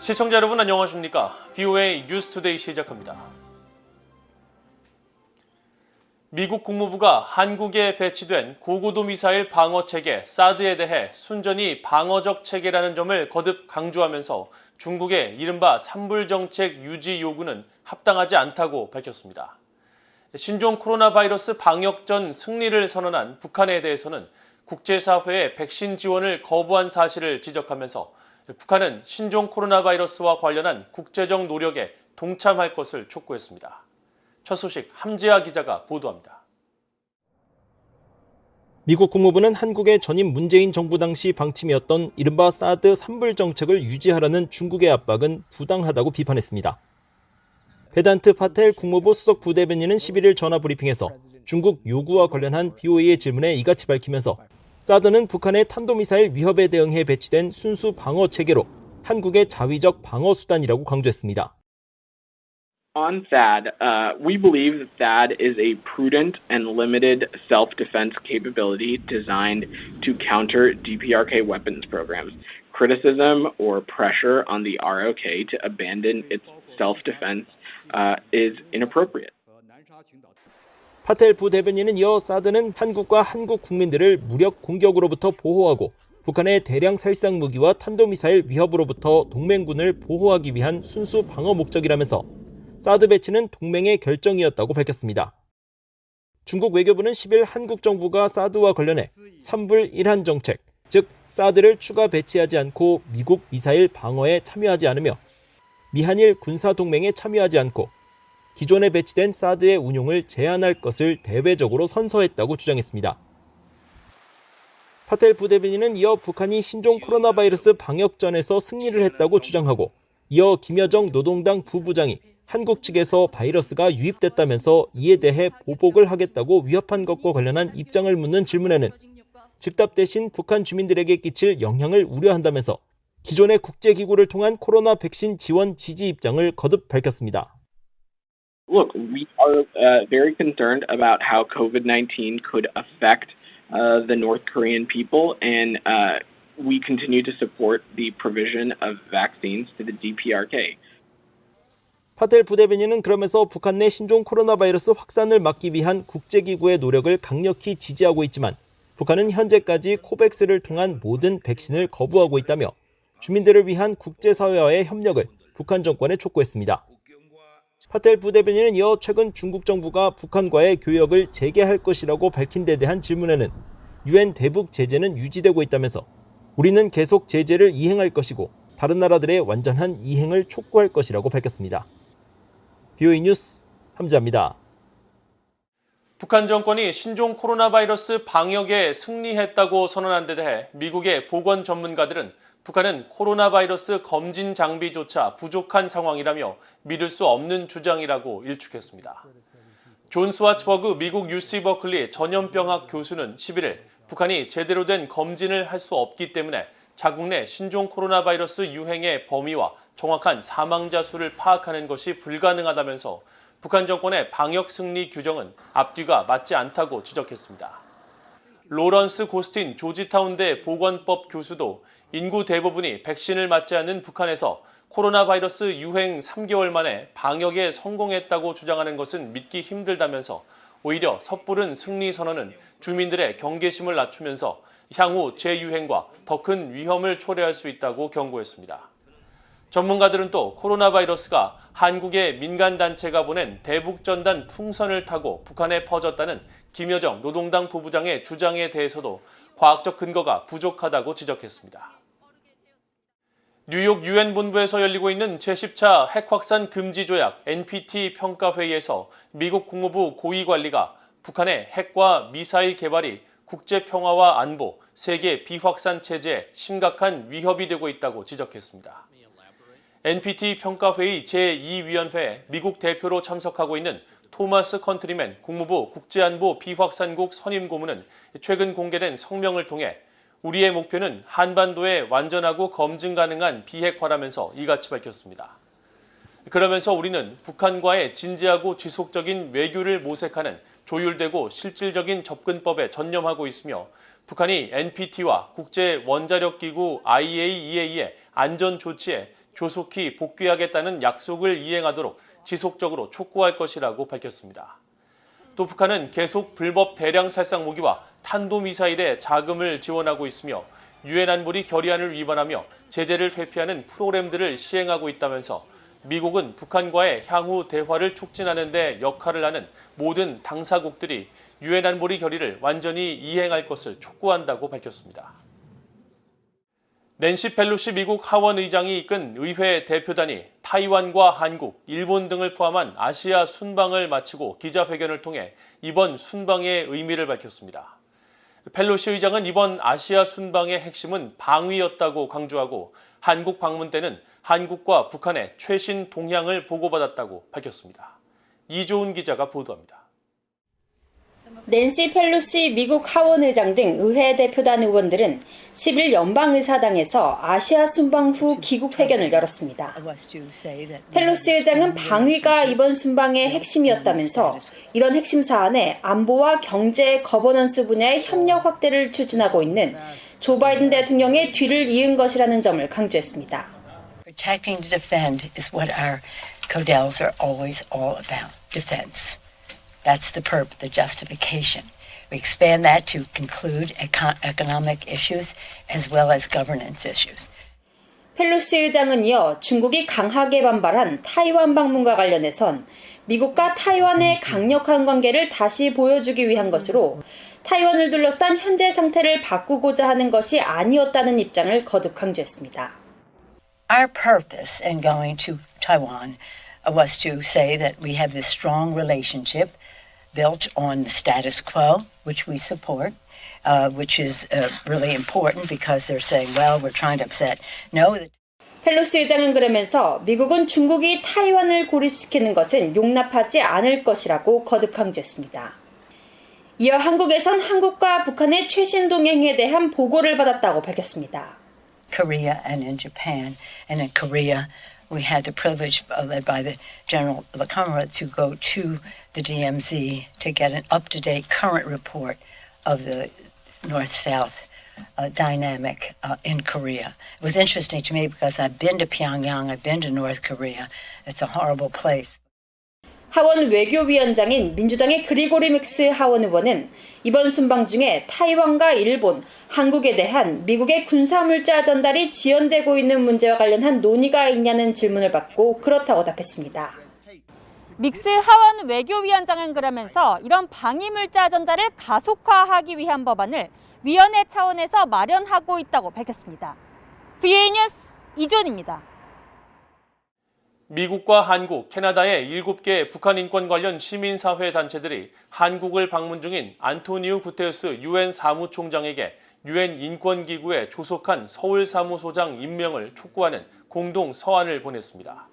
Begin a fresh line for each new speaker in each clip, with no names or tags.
시청자 여러분 안녕하십니까? VOA 뉴스투데이 시작합니다. 미국 국무부가 한국에 배치된 고고도 미사일 방어 체계 사드에 대해 순전히 방어적 체계라는 점을 거듭 강조하면서 중국의 이른바 산불 정책 유지 요구는 합당하지 않다고 밝혔습니다. 신종 코로나 바이러스 방역전 승리를 선언한 북한에 대해서는 국제사회의 백신 지원을 거부한 사실을 지적하면서 북한은 신종 코로나 바이러스와 관련한 국제적 노력에 동참할 것을 촉구했습니다. 첫 소식 함지아 기자가 보도합니다.
미국 국무부는 한국의 전임 문재인 정부 당시 방침이었던 이른바 사드 산불 정책을 유지하라는 중국의 압박은 부당하다고 비판했습니다. 베단트 파텔 국무부 수석 부대변인은 11일 전화 브리핑에서 중국 요구와 관련한 BOA의 질문에 이같이 밝히면서 사드는 북한의 탄도미사일 위협에 대응해 배치된 순수 방어 체계로 한국의 자위적 방어 수단이라고 강조했습니다.
On THAAD, we believe that THAAD is a prudent and limited self-defense capability designed to counter DPRK weapons programs. Criticism or pressure on the ROK to abandon its self-defense is inappropriate.
파텔 부대변인은 이어 사드는 한국과 한국 국민들을 무력 공격으로부터 보호하고 북한의 대량 살상 무기와 탄도미사일 위협으로부터 동맹군을 보호하기 위한 순수 방어 목적이라면서 사드 배치는 동맹의 결정이었다고 밝혔습니다. 중국 외교부는 10일 한국 정부가 사드와 관련해 산불 1한 정책, 즉 사드를 추가 배치하지 않고 미국 미사일 방어에 참여하지 않으며 미한일 군사동맹에 참여하지 않고 기존에 배치된 사드의 운용을 제한할 것을 대외적으로 선서했다고 주장했습니다. 파텔 부대변인은 이어 북한이 신종 코로나 바이러스 방역전에서 승리를 했다고 주장하고 이어 김여정 노동당 부부장이 한국 측에서 바이러스가 유입됐다면서 이에 대해 보복을 하겠다고 위협한 것과 관련한 입장을 묻는 질문에는 즉답 대신 북한 주민들에게 끼칠 영향을 우려한다면서 기존의 국제기구를 통한 코로나 백신 지원 지지 입장을 거듭 밝혔습니다.
Look, we are very concerned about how COVID-19 could affect the North Korean people, and we continue to support the provision of vaccines to the DPRK.
파텔 부대변인은 그러면서 북한 내 신종 코로나 바이러스 확산을 막기 위한 국제기구의 노력을 강력히 지지하고 있지만 북한은 현재까지 코백스를 통한 모든 백신을 거부하고 있다며 주민들을 위한 국제사회와의 협력을 북한 정권에 촉구했습니다. 파텔 부대변인은 이어 최근 중국 정부가 북한과의 교역을 재개할 것이라고 밝힌 데 대한 질문에는 UN 대북 제재는 유지되고 있다면서 우리는 계속 제재를 이행할 것이고 다른 나라들의 완전한 이행을 촉구할 것이라고 밝혔습니다. VOA 뉴스 함지아입니다.
북한 정권이 신종 코로나 바이러스 방역에 승리했다고 선언한 데 대해 미국의 보건 전문가들은 북한은 코로나 바이러스 검진 장비조차 부족한 상황이라며 믿을 수 없는 주장이라고 일축했습니다. 존 스와츠버그 미국 UC 버클리 전염병학 교수는 11일 북한이 제대로 된 검진을 할 수 없기 때문에 자국 내 신종 코로나 바이러스 유행의 범위와 정확한 사망자 수를 파악하는 것이 불가능하다면서 북한 정권의 방역 승리 규정은 앞뒤가 맞지 않다고 지적했습니다. 로런스 고스틴 조지타운대 보건법 교수도 인구 대부분이 백신을 맞지 않는 북한에서 코로나 바이러스 유행 3개월 만에 방역에 성공했다고 주장하는 것은 믿기 힘들다면서 오히려 섣부른 승리 선언은 주민들의 경계심을 낮추면서 향후 재유행과 더 큰 위험을 초래할 수 있다고 경고했습니다. 전문가들은 또 코로나 바이러스가 한국의 민간단체가 보낸 대북전단 풍선을 타고 북한에 퍼졌다는 김여정 노동당 부부장의 주장에 대해서도 과학적 근거가 부족하다고 지적했습니다. 뉴욕 유엔 본부에서 열리고 있는 제10차 핵확산 금지 조약 NPT 평가회의에서 미국 국무부 고위 관리가 북한의 핵과 미사일 개발이 국제 평화와 안보, 세계 비확산 체제에 심각한 위협이 되고 있다고 지적했습니다. NPT 평가회의 제2위원회에 미국 대표로 참석하고 있는 토마스 컨트리맨 국무부 국제안보 비확산국 선임 고문은 최근 공개된 성명을 통해 우리의 목표는 한반도의 완전하고 검증 가능한 비핵화라면서 이같이 밝혔습니다. 그러면서 우리는 북한과의 진지하고 지속적인 외교를 모색하는 조율되고 실질적인 접근법에 전념하고 있으며 북한이 NPT와 국제원자력기구 IAEA의 안전조치에 조속히 복귀하겠다는 약속을 이행하도록 지속적으로 촉구할 것이라고 밝혔습니다. 또 북한은 계속 불법 대량 살상 무기와 탄도미사일에 자금을 지원하고 있으며 유엔 안보리 결의안을 위반하며 제재를 회피하는 프로그램들을 시행하고 있다면서 미국은 북한과의 향후 대화를 촉진하는 데 역할을 하는 모든 당사국들이 유엔 안보리 결의를 완전히 이행할 것을 촉구한다고 밝혔습니다. 낸시 펠로시 미국 하원 의장이 이끈 의회 대표단이 타이완과 한국, 일본 등을 포함한 아시아 순방을 마치고 기자회견을 통해 이번 순방의 의미를 밝혔습니다. 펠로시 의장은 이번 아시아 순방의 핵심은 방위였다고 강조하고 한국 방문 때는 한국과 북한의 최신 동향을 보고받았다고 밝혔습니다. 이조은 기자가 보도합니다.
낸시 펠로시 미국 하원 의장 등 의회 대표단 의원들은 10일 연방의사당에서 아시아 순방 후 기국 회견을 열었습니다. 펠로시 의장은 방위가 이번 순방의 핵심이었다면서 이런 핵심 사안에 안보와 경제, 거버넌스 분야의 협력 확대를 추진하고 있는 조 바이든 대통령의 뒤를 이은 것이라는 점을 강조했습니다.
Protecting to defend is what our CODELs are always all about, defense. That's the purpose, the justification. We expand that to include economic issues as well as governance issues.
펠로시 의장은 이어 중국이 강하게 반발한 타이완 방문과 관련해선 미국과 타이완의 강력한 관계를 다시 보여주기 위한 것으로 타이완을 둘러싼 현재 상태를 바꾸고자 하는 것이 아니었다는 입장을 거듭 강조했습니다.
Our purpose in going to Taiwan was to say that we have this strong relationship built on the status quo, which we support, which is really important because they're saying, well, we're trying to upset. No.
펠로시 의장은 그러면서 미국은 중국이 타이완을 고립시키는 것은 용납하지 않을 것이라고 거듭 강조했습니다. 이어 한국에선 한국과 북한의 최신 동향에 대한 보고를 받았다고 밝혔습니다.
Korea and in Japan. And in Korea, we had the privilege, led by the General Lakamara, to go to the DMZ to get an up-to-date current report of the North-South dynamic in Korea. It was interesting to me because I've been to Pyongyang, I've been to North Korea. It's a horrible place.
하원 외교위원장인 민주당의 그리고리 믹스 하원 의원은 이번 순방 중에 타이완과 일본, 한국에 대한 미국의 군사물자 전달이 지연되고 있는 문제와 관련한 논의가 있냐는 질문을 받고 그렇다고 답했습니다.
믹스 하원 외교위원장은 그러면서 이런 방위물자 전달을 가속화하기 위한 법안을 위원회 차원에서 마련하고 있다고 밝혔습니다. VOA 뉴스 이존입니다.
미국과 한국, 캐나다의 7개 북한 인권 관련 시민사회 단체들이 한국을 방문 중인 안토니우 구테르스 유엔 사무총장에게 유엔 인권기구에 조속한 서울 사무소장 임명을 촉구하는 공동 서한을 보냈습니다.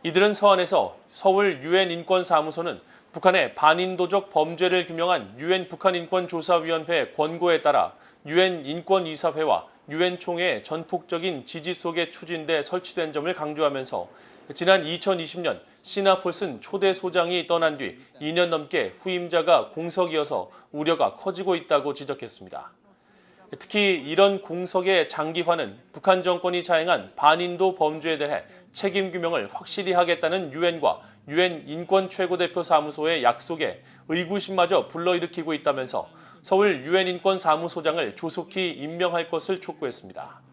이들은 서한에서 서울 유엔 인권사무소는 북한의 반인도적 범죄를 규명한 유엔 북한인권조사위원회 권고에 따라 유엔 인권이사회와 유엔 총회의 전폭적인 지지 속에 추진돼 설치된 점을 강조하면서 지난 2020년 시나 폴슨 초대 소장이 떠난 뒤 2년 넘게 후임자가 공석이어서 우려가 커지고 있다고 지적했습니다. 특히 이런 공석의 장기화는 북한 정권이 자행한 반인도 범죄에 대해 책임 규명을 확실히 하겠다는 유엔과 유엔 인권 최고대표 사무소의 약속에 의구심마저 불러일으키고 있다면서 서울 유엔 인권 사무소장을 조속히 임명할 것을 촉구했습니다.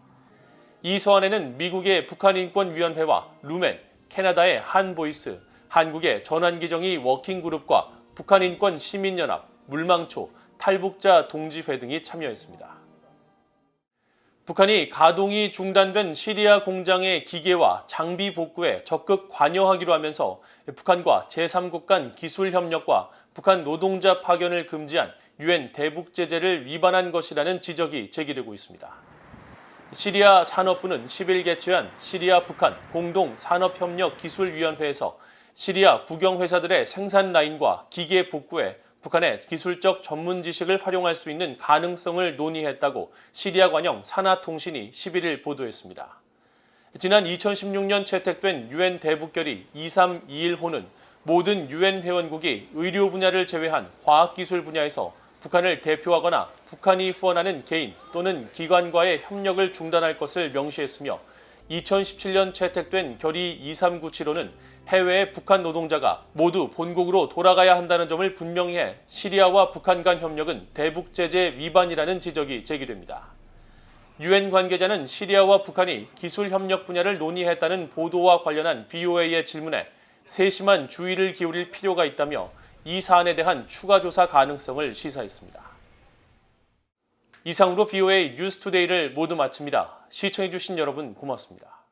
이 서한에는 미국의 북한인권위원회와 루멘, 캐나다의 한보이스, 한국의 전환기정의 워킹그룹과 북한인권 시민연합, 물망초, 탈북자 동지회 등이 참여했습니다. 북한이 가동이 중단된 시리아 공장의 기계와 장비 복구에 적극 관여하기로 하면서 북한과 제3국 간 기술 협력과 북한 노동자 파견을 금지한 유엔 대북 제재를 위반한 것이라는 지적이 제기되고 있습니다. 시리아 산업부는 10일 개최한 시리아 북한 공동산업협력기술위원회에서 시리아 국영회사들의 생산 라인과 기계 복구에 북한의 기술적 전문 지식을 활용할 수 있는 가능성을 논의했다고 시리아 관영 산하통신이 11일 보도했습니다. 지난 2016년 채택된 유엔 대북결의 2321호는 모든 유엔 회원국이 의료 분야를 제외한 과학기술 분야에서 북한을 대표하거나 북한이 후원하는 개인 또는 기관과의 협력을 중단할 것을 명시했으며 2017년 채택된 결의 2397호는 해외의 북한 노동자가 모두 본국으로 돌아가야 한다는 점을 분명히 해 시리아와 북한 간 협력은 대북 제재 위반이라는 지적이 제기됩니다. 유엔 관계자는 시리아와 북한이 기술 협력 분야를 논의했다는 보도와 관련한 VOA의 질문에 세심한 주의를 기울일 필요가 있다며 이 사안에 대한 추가 조사 가능성을 시사했습니다. 이상으로 VOA 뉴스투데이를 모두 마칩니다. 시청해주신 여러분 고맙습니다.